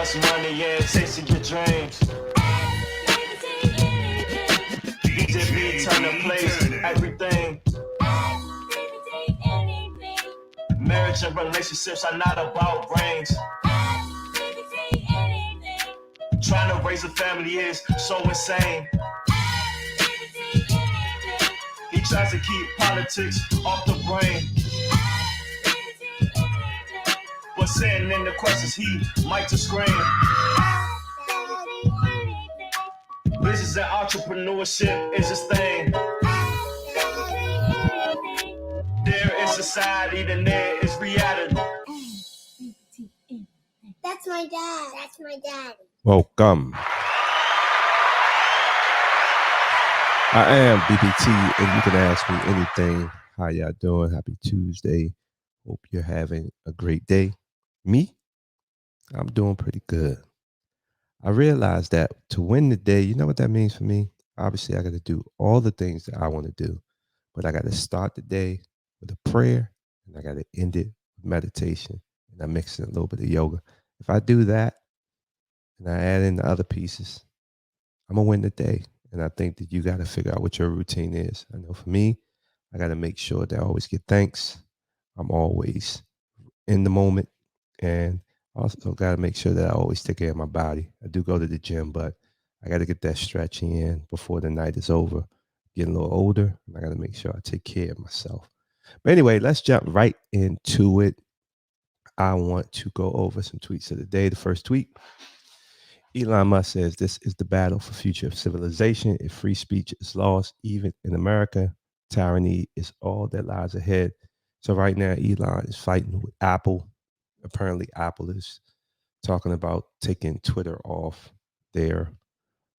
plus money and chasing your dreams. DJ B turn the place, everything. Marriage and relationships are not about rings. Trying to raise a family is so insane. He tries to keep politics off the brain. But sitting in the questions, he might just scream. Business and entrepreneurship is his thing. There is society, then there is reality. That's my dad. That's my daddy. Welcome. I am BBT, and you can ask me anything. How y'all doing? Happy Tuesday. Hope you're having a great day. Me? I'm doing pretty good. I realized that to win the day, you know what that means for me? Obviously, I got to do all the things that I want to do, but I got to start the day with a prayer, and I got to end it with meditation, and I mix in a little bit of yoga. If I do that, and I add in the other pieces, I'm going to win the day. And I think that you got to figure out what your routine is. I know for me, I got to make sure that I always get thanks. I'm always in the moment. And also got to make sure that I always take care of my body. I do go to the gym, but I got to get that stretching in before the night is over. Getting a little older, and I got to make sure I take care of myself. But anyway, let's jump right into it. I want to go over some tweets of the day. The first tweet, Elon Musk says this is the battle for future of civilization. If free speech is lost, even in America, tyranny is all that lies ahead. So right now, Elon is fighting with Apple. Apparently, Apple is talking about taking Twitter off their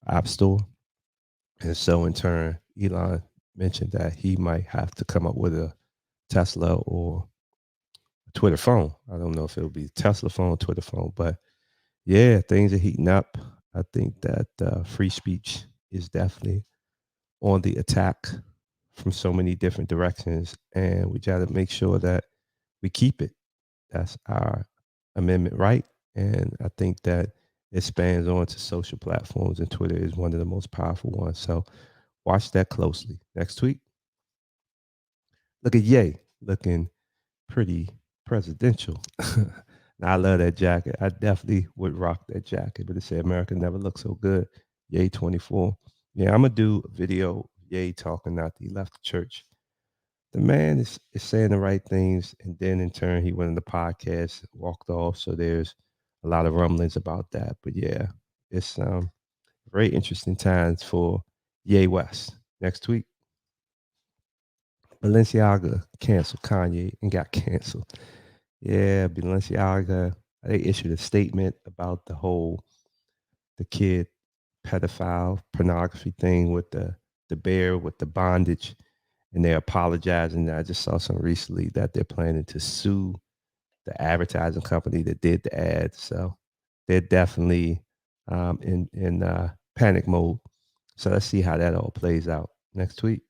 app store. And so in turn, Elon mentioned that he might have to come up with a Tesla or a Twitter phone. I don't know if it'll be Tesla phone or Twitter phone, but yeah, things are heating up. I think that free speech is definitely on the attack from so many different directions, and we got to make sure that we keep it. That's our amendment right, and I think that it spans on to social platforms, and Twitter is one of the most powerful ones. So watch that closely. Next tweet. Look at Ye looking pretty presidential. Now, I love that jacket. I definitely would rock that jacket, but it said America never looked so good. Ye 24. Yeah, I'm going to do a video, Ye talking after he left the church. The man is saying the right things, and then in turn, he went in the podcast, walked off. So there's a lot of rumblings about that. But yeah, it's very interesting times for Ye West. Next tweet. Balenciaga canceled Kanye and got canceled. Yeah, Balenciaga, they issued a statement about the kid pedophile pornography thing with the bear with the bondage, and they're apologizing. I just saw some recently that they're planning to sue the advertising company that did the ad. So they're definitely in panic mode. So let's see how that all plays out. Next tweet.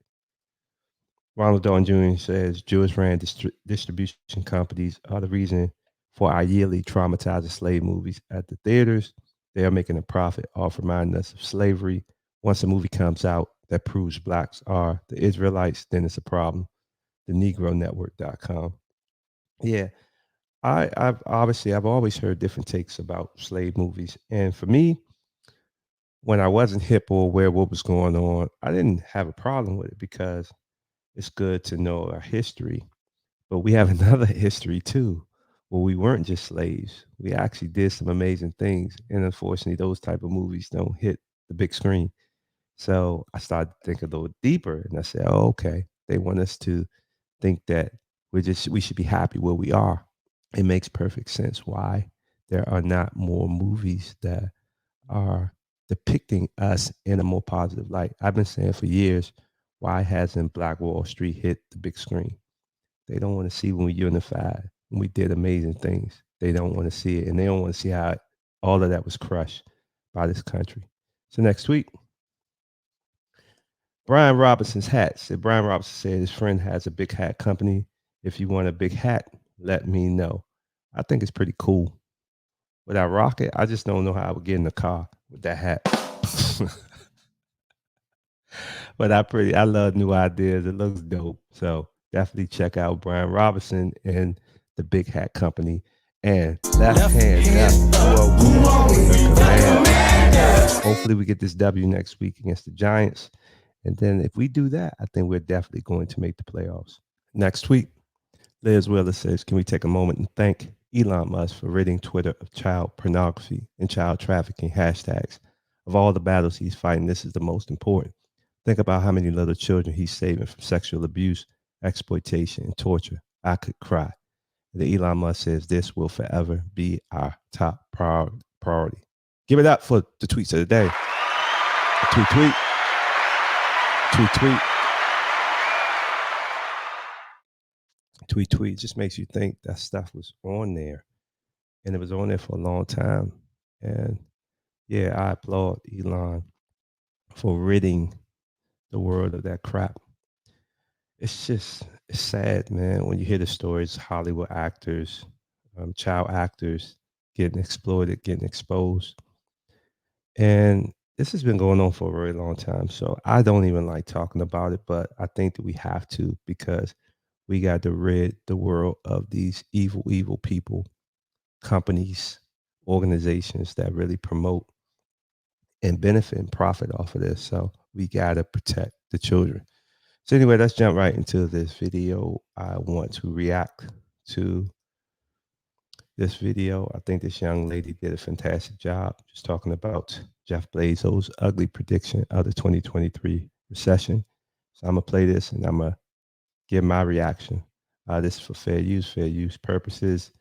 Ronald Dawn Jr. says Jewish ran distribution companies are the reason for our yearly traumatizing slave movies at the theaters. They are making a profit off reminding us of slavery. Once a movie comes out that proves blacks are the Israelites, then it's a problem. The NegroNetwork.com. Yeah, I've always heard different takes about slave movies. And for me, when I wasn't hip or aware what was going on, I didn't have a problem with it because it's good to know our history, but we have another history too, where we weren't just slaves. We actually did some amazing things, and unfortunately, those type of movies don't hit the big screen. So I started to think a little deeper, and I said, "Oh, okay. They want us to think that we should be happy where we are." It makes perfect sense why there are not more movies that are depicting us in a more positive light. I've been saying for years, why hasn't Black Wall Street hit the big screen? They don't want to see when we unified, when we did amazing things. They don't want to see it, and they don't want to see how all of that was crushed by this country. So next week, Brian Robinson's hat. Brian Robinson said his friend has a big hat company. If you want a big hat, let me know. I think it's pretty cool Would I rock it? I just don't know how I would get in the car with that hat. But I love new ideas. It looks dope. So definitely check out Brian Robinson and the Big Hat Company. And left hand, hopefully we get this W next week against the Giants. And then if we do that, I think we're definitely going to make the playoffs. Next tweet, Liz Willis says, can we take a moment and thank Elon Musk for ridding Twitter of child pornography and child trafficking hashtags? Of all the battles he's fighting, this is the most important. Think about how many little children he's saving from sexual abuse, exploitation, and torture. I could cry. The Elon Musk says this will forever be our top priority. Give it up for the tweets of the day. Tweet. Tweet just makes you think that stuff was on there. And it was on there for a long time. And yeah, I applaud Elon for ridding the world of that crap. It's sad, man, when you hear the stories, Hollywood actors, child actors getting exploited, getting exposed. And this has been going on for a very long time. So I don't even like talking about it, but I think that we have to, because we got to rid the world of these evil people, companies, organizations that really promote and benefit and profit off of this. So we got to protect the children. So anyway, let's jump right into this video. I want to react to this video. I think this young lady did a fantastic job just talking about Jeff Bezos' ugly prediction of the 2023 recession. So I'm going to play this and I'm going to give my reaction. This is for fair use purposes.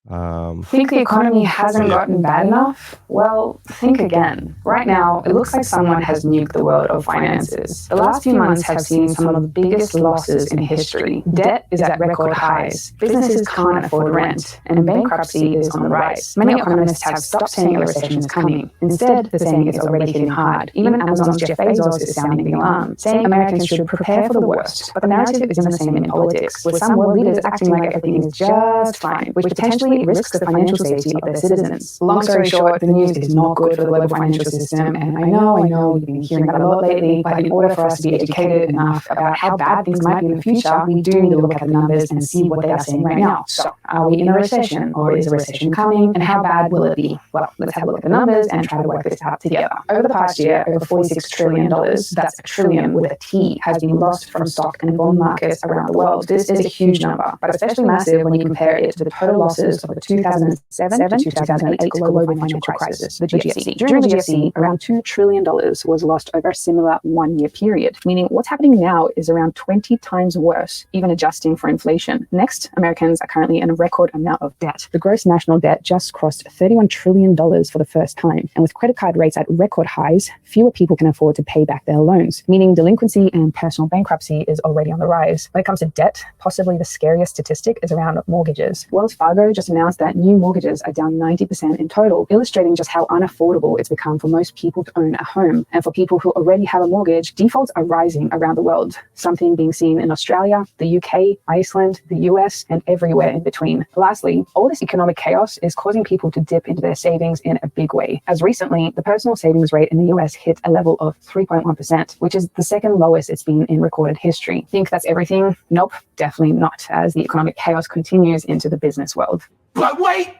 Think the economy hasn't gotten bad enough? Well, think again. Right now, it looks like someone has nuked the world of finances. The last few months have seen some of the biggest losses in history. Debt is at record highs. Businesses can't afford rent, and bankruptcy is on the rise. Many economists have stopped saying a recession is coming. Instead, they're saying it's already hitting hard. Even Amazon's Jeff Bezos is sounding the alarm, saying Americans should prepare for the worst. But the narrative isn't the same in politics, with some world leaders acting like everything is just fine, which potentially risks the financial safety of their citizens. Long story short, the news is not good for the global financial system, and I know we've been hearing that a lot lately, but in order for us to be educated enough about how bad things might be in the future, we do need to look at the numbers and see what they are saying right now. So, are we in a recession, or is a recession coming, and how bad will it be? Well, let's have a look at the numbers and try to work this out together. Over the past year, over $46 trillion, that's a trillion with a T, has been lost from stock and bond markets around the world. This is a huge number, but especially massive when you compare it to the total losses of the 2007 to 2008 global financial crisis, the GFC. During the GFC, around $2 trillion was lost over a similar one-year period, meaning what's happening now is around 20 times worse, even adjusting for inflation. Next, Americans are currently in a record amount of debt. The gross national debt just crossed $31 trillion for the first time, and with credit card rates at record highs, fewer people can afford to pay back their loans, meaning delinquency and personal bankruptcy is already on the rise. When it comes to debt, possibly the scariest statistic is around mortgages. Wells Fargo just announced that new mortgages are down 90% in total, illustrating just how unaffordable it's become for most people to own a home. And for people who already have a mortgage, defaults are rising around the world, something being seen in Australia, the UK, Iceland, the US, and everywhere in between. Lastly, all this economic chaos is causing people to dip into their savings in a big way. As recently, the personal savings rate in the US hit a level of 3.1%, which is the second lowest it's been in recorded history. Think that's everything? Nope, definitely not, as the economic chaos continues into the business world. But wait,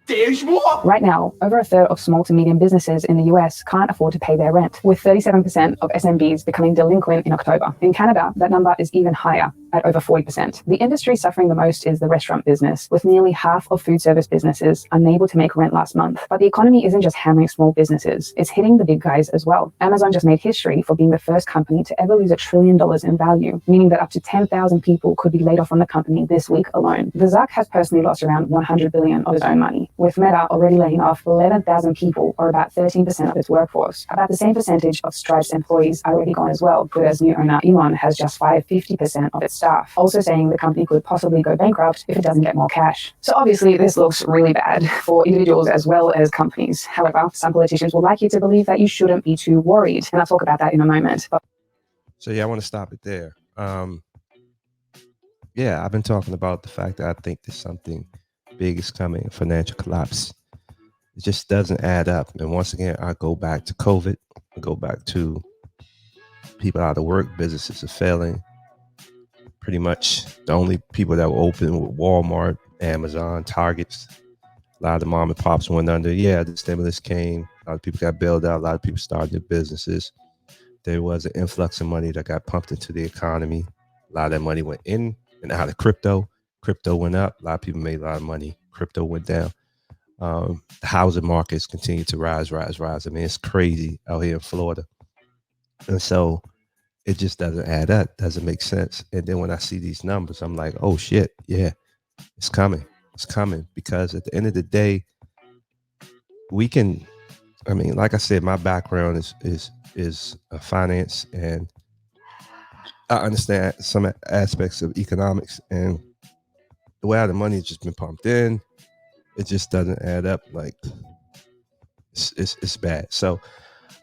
there's more. Right now, over a third of small to medium businesses in the US can't afford to pay their rent, with 37% of SMBs becoming delinquent in October. In Canada, that number is even higher, at over 40%. The industry suffering the most is the restaurant business, with nearly half of food service businesses unable to make rent last month. But the economy isn't just hammering small businesses, it's hitting the big guys as well. Amazon just made history for being the first company to ever lose $1 trillion in value, meaning that up to 10,000 people could be laid off from the company this week alone. The Zuck has personally lost around $100 billion of his own money, with Meta already laying off 11,000 people, or about 13% of its workforce. About the same percentage of Stripe's employees are already gone as well, whereas new owner Elon has just fired 50% of its staff, also saying the company could possibly go bankrupt if it doesn't get more cash. So obviously this looks really bad for individuals as well as companies. However, some politicians would like you to believe that you shouldn't be too worried, and I'll talk about that in a moment. So yeah, I want to stop it there. Yeah, I've been talking about the fact that I think there's something big is coming, financial collapse. It just doesn't add up. And once again, I go back to COVID. I go back to people out of work. Businesses are failing. Pretty much the only people that were open were Walmart, Amazon, Targets. A lot of the mom and pops went under. Yeah, the stimulus came. A lot of people got bailed out. A lot of people started their businesses. There was an influx of money that got pumped into the economy. A lot of that money went in and out of crypto. Crypto went up. A lot of people made a lot of money. Crypto went down. The housing markets continue to rise. I mean, it's crazy out here in Florida. And so it just doesn't add up, doesn't make sense. And then when I see these numbers, I'm like, oh shit, yeah, it's coming. It's coming. Because at the end of the day, we can, I mean, like I said, my background is finance, and I understand some aspects of economics, and the way how the money has just been pumped in, it just doesn't add up. Like it's bad. So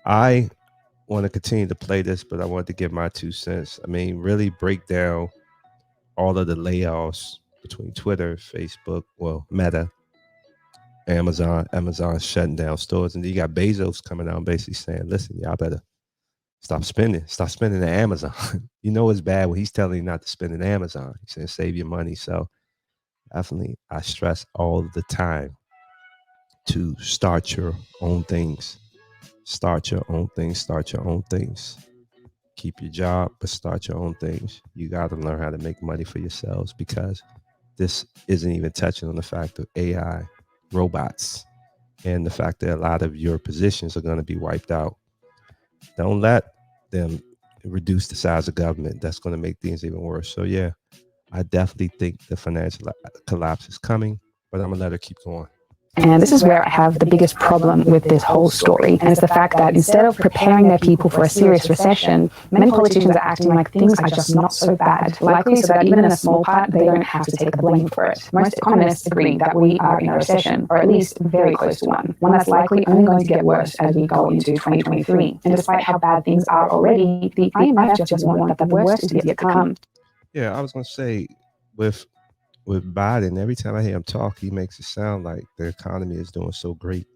I want to continue to play this, but I wanted to give my 2 cents. I mean, really break down all of the layoffs between Twitter, Facebook, well, Meta, Amazon shutting down stores. And then you got Bezos coming out and basically saying, listen, y'all better stop spending at Amazon. You know, it's bad when he's telling you not to spend at Amazon. He's saying save your money. So definitely, I stress all the time to start your own things. Start your own things. Keep your job, but start your own things. You got to learn how to make money for yourselves, because this isn't even touching on the fact of AI, robots, and the fact that a lot of your positions are going to be wiped out. Don't let them reduce the size of government. That's going to make things even worse. So yeah, I definitely think the financial collapse is coming, but I'm going to let her keep going. And this is where I have the biggest problem with this whole story. And it's the fact that instead of preparing their people for a serious recession, many politicians are acting like things are just not so bad, likely so that even in a small part, they don't have to take the blame for it. Most economists agree that we are in a recession, or at least very close to one that's likely only going to get worse as we go into 2023. And despite how bad things are already, the IMF just warned that the worst is yet to come. Yeah, I was going to say, with Biden, every time I hear him talk, he makes it sound like the economy is doing so great.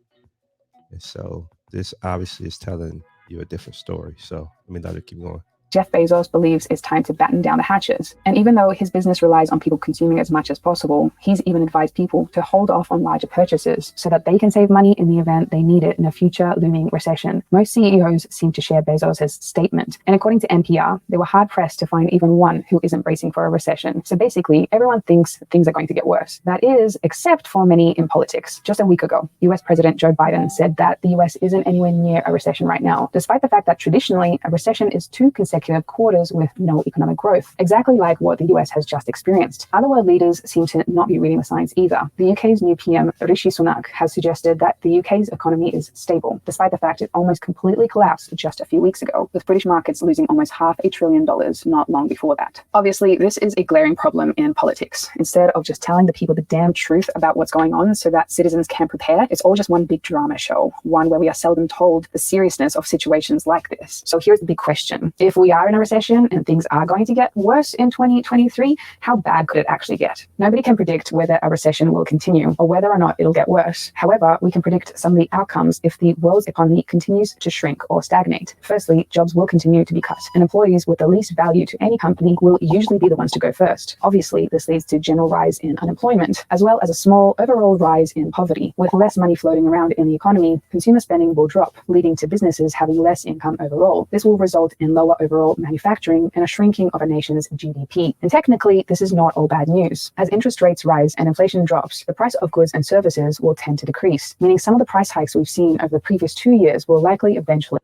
And so this obviously is telling you a different story. So let me let it keep going. Jeff Bezos believes it's time to batten down the hatches. And even though his business relies on people consuming as much as possible, he's even advised people to hold off on larger purchases so that they can save money in the event they need it in a future looming recession. Most CEOs seem to share Bezos' statement. And according to NPR, they were hard-pressed to find even one who isn't bracing for a recession. So basically, everyone thinks things are going to get worse. That is, except for many in politics. Just a week ago, US President Joe Biden said that the US isn't anywhere near a recession right now, despite the fact that traditionally, a recession is 2 consecutive quarters with no economic growth, exactly like what the US has just experienced. Other world leaders seem to not be reading the signs either. The UK's new PM, Rishi Sunak, has suggested that the UK's economy is stable, despite the fact it almost completely collapsed just a few weeks ago, with British markets losing almost $500 billion not long before that. Obviously, this is a glaring problem in politics. Instead of just telling the people the damn truth about what's going on so that citizens can prepare, it's all just one big drama show, one where we are seldom told the seriousness of situations like this. So here's the big question. If we are in a recession and things are going to get worse in 2023, how bad could it actually get? Nobody can predict whether a recession will continue or whether or not it'll get worse. However, we can predict some of the outcomes if the world's economy continues to shrink or stagnate. Firstly, jobs will continue to be cut, and employees with the least value to any company will usually be the ones to go first. Obviously, this leads to general rise in unemployment, as well as a small overall rise in poverty. With less money floating around in the economy, consumer spending will drop, leading to businesses having less income overall. This will result in lower overall manufacturing and a shrinking of a nation's GDP. And technically, this is not all bad news. As interest rates rise and inflation drops, the price of goods and services will tend to decrease, meaning some of the price hikes we've seen over the previous 2 years will likely eventually.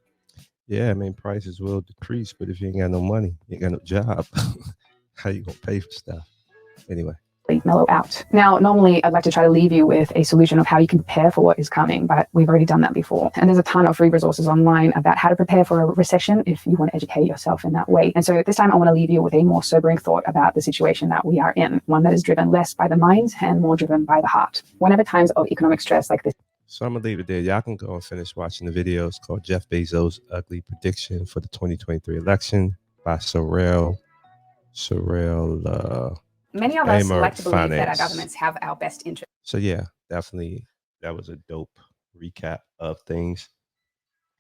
Yeah, I mean, prices will decrease, but if you ain't got no money, you ain't got no job, how you gonna pay for stuff? Anyway. Mellow out. Now, normally I'd like to try to leave you with a solution of how you can prepare for what is coming, but we've already done that before. And there's a ton of free resources online about how to prepare for a recession if you want to educate yourself in that way. And so this time I want to leave you with a more sobering thought about the situation that we are in, one that is driven less by the mind and more driven by the heart. Whenever times of economic stress like this. So I'm going to leave it there. Y'all can go and finish watching the videos called Jeff Bezos' Ugly Prediction for the 2023 election by Sorrel. Many of us like to believe that our governments have our best interest. So yeah, definitely that was a dope recap of things.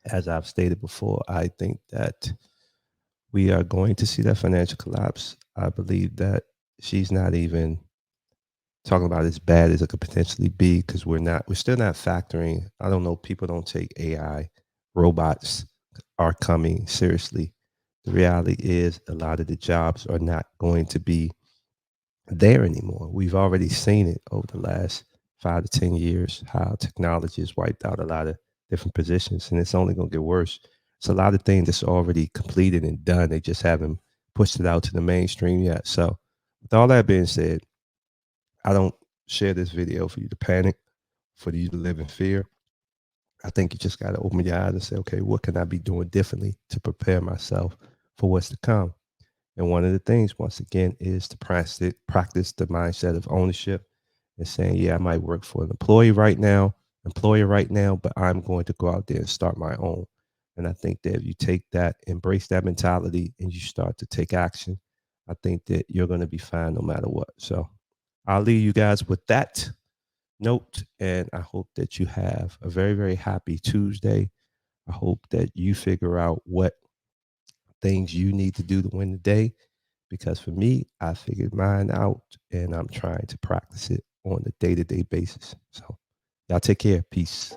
As I've stated before, I think that we are going to see that financial collapse. I believe that she's not even talking about as bad as it could potentially be because we're still not factoring. I don't know. People don't take AI, robots are coming seriously. The reality is a lot of the jobs are not going to be there anymore. We've already seen it over the last 5 to 10 years, how technology has wiped out a lot of different positions, and it's only going to get worse. It's a lot of things that's already completed and done. They just haven't pushed it out to the mainstream yet. So with all that being said, I don't share this video for you to panic, for you to live in fear. I think you just got to open your eyes and say, okay, what can I be doing differently to prepare myself for what's to come? And one of the things, once again, is to practice the mindset of ownership and saying, yeah, I might work for an employer right now, but I'm going to go out there and start my own. And I think that if you take that, embrace that mentality, and you start to take action, I think that you're going to be fine no matter what. So I'll leave you guys with that note, and I hope that you have a very, very happy Tuesday. I hope that you figure out what things you need to do to win the day, because for me, I figured mine out and I'm trying to practice it on a day-to-day basis. So y'all take care. Peace.